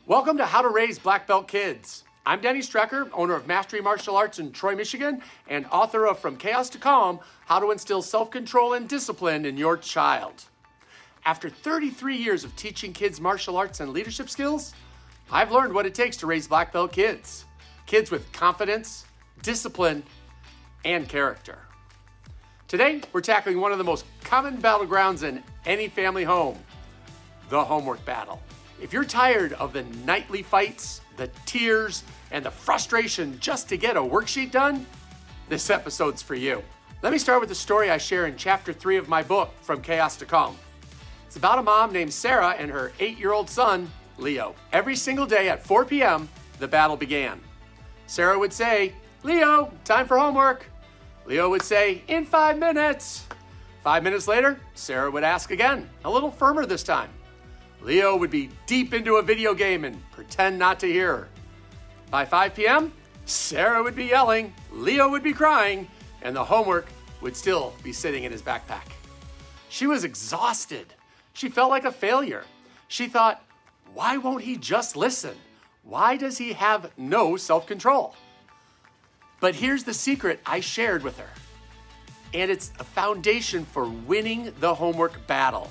Welcome to How to Raise Black Belt Kids. I'm Denny Strecker, owner of Mastery Martial Arts in Troy, Michigan, and author of From Chaos to Calm, How to Instill Self-Control and Discipline in Your Child. After 33 years of teaching kids martial arts and leadership skills, I've learned what it takes to raise black belt kids. Kids with confidence, discipline, and character. Today, we're tackling one of the most common battlegrounds in any family home, the homework battle. If you're tired of the nightly fights, the tears, and the frustration just to get a worksheet done, this episode's for you. Let me start with the story I share in chapter 3 of my book, From Chaos to Calm. It's about a mom named Sarah and her 8-year-old son, Leo. Every single day at 4 p.m., the battle began. Sarah would say, "Leo, time for homework." Leo would say, "In 5 minutes." 5 minutes later, Sarah would ask again, a little firmer this time. Leo would be deep into a video game and pretend not to hear her. By 5 p.m., Sarah would be yelling, Leo would be crying, and the homework would still be sitting in his backpack. She was exhausted. She felt like a failure. She thought, why won't he just listen? Why does he have no self-control? But here's the secret I shared with her, and it's a foundation for winning the homework battle.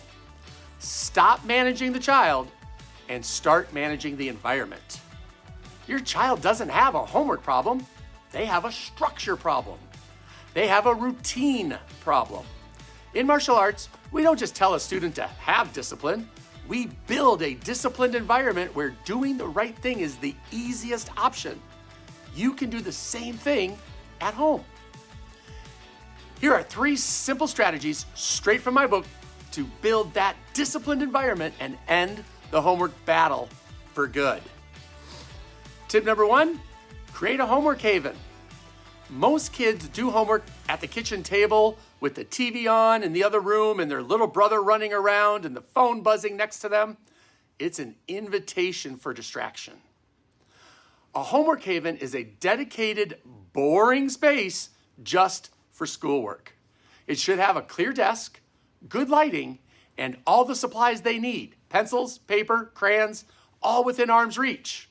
Stop managing the child and start managing the environment. Your child doesn't have a homework problem. They have a structure problem. They have a routine problem. In martial arts, we don't just tell a student to have discipline. We build a disciplined environment where doing the right thing is the easiest option. You can do the same thing at home. Here are 3 simple strategies straight from my book to build that disciplined environment and end the homework battle for good. Tip number 1, create a homework haven. Most kids do homework at the kitchen table with the TV on in the other room and their little brother running around and the phone buzzing next to them. It's an invitation for distraction. A homework haven is a dedicated, boring space just for schoolwork. It should have a clear desk, good lighting, and all the supplies they need, pencils, paper, crayons, all within arm's reach.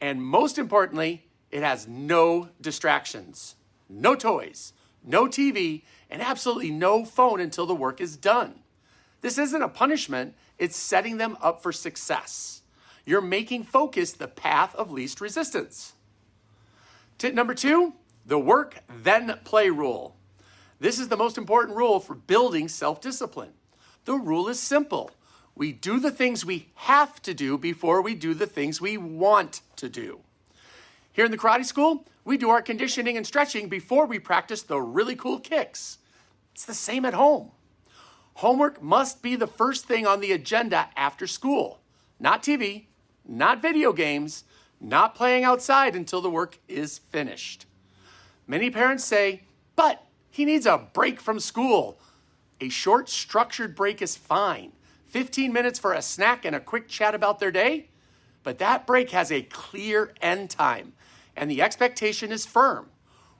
And most importantly, it has no distractions, no toys, no TV, and absolutely no phone until the work is done. This isn't a punishment, it's setting them up for success. You're making focus the path of least resistance. Tip number 2, the work then play rule. This is the most important rule for building self-discipline. The rule is simple. We do the things we have to do before we do the things we want to do. Here in the karate school, we do our conditioning and stretching before we practice the really cool kicks. It's the same at home. Homework must be the first thing on the agenda after school. Not TV, not video games, not playing outside until the work is finished. Many parents say, but he needs a break from school. A short, structured break is fine. 15 minutes for a snack and a quick chat about their day. But that break has a clear end time, and the expectation is firm.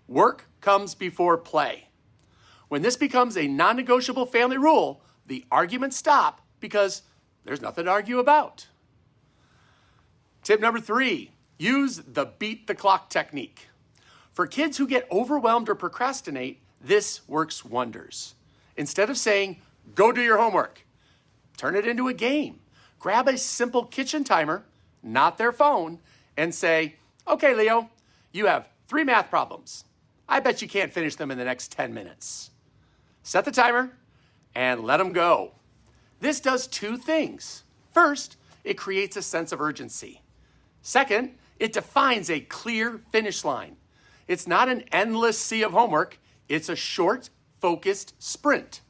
Work comes before play. When this becomes a non-negotiable family rule, the arguments stop because there's nothing to argue about. Tip number 3, use the beat the clock technique. For kids who get overwhelmed or procrastinate, this works wonders. Instead of saying, go do your homework, turn it into a game. Grab a simple kitchen timer, not their phone, and say, okay, Leo, you have 3 math problems. I bet you can't finish them in the next 10 minutes. Set the timer and let them go. This does 2 things. First, it creates a sense of urgency. Second, it defines a clear finish line. It's not an endless sea of homework. It's a short, focused sprint.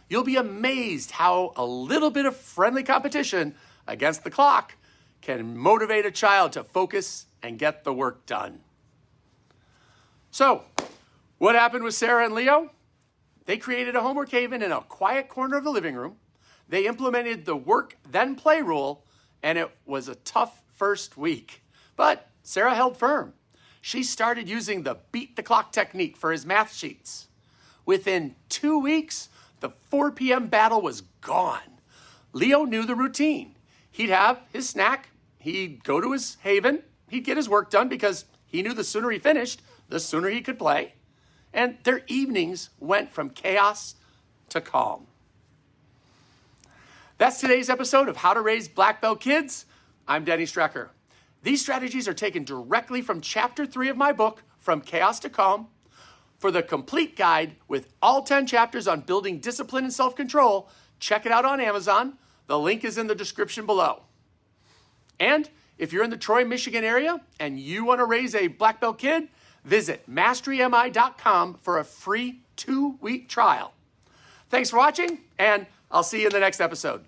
You'll be amazed how a little bit of friendly competition against the clock can motivate a child to focus and get the work done. So, what happened with Sarah and Leo? They created a homework haven in a quiet corner of the living room. They implemented the work then play rule, and it was a tough first week. But Sarah held firm. She started using the beat the clock technique for his math sheets. Within 2 weeks, the 4 p.m. battle was gone. Leo knew the routine. He'd have his snack, he'd go to his haven, he'd get his work done because he knew the sooner he finished, the sooner he could play. And their evenings went from chaos to calm. That's today's episode of How to Raise Black Belt Kids. I'm Denny Strecker. These strategies are taken directly from Chapter 3 of my book, From Chaos to Calm. For the complete guide with all 10 chapters on building discipline and self-control, check it out on Amazon. The link is in the description below. And if you're in the Troy, Michigan area and you want to raise a black belt kid, visit masterymi.com for a free 2-week trial. Thanks for watching, and I'll see you in the next episode.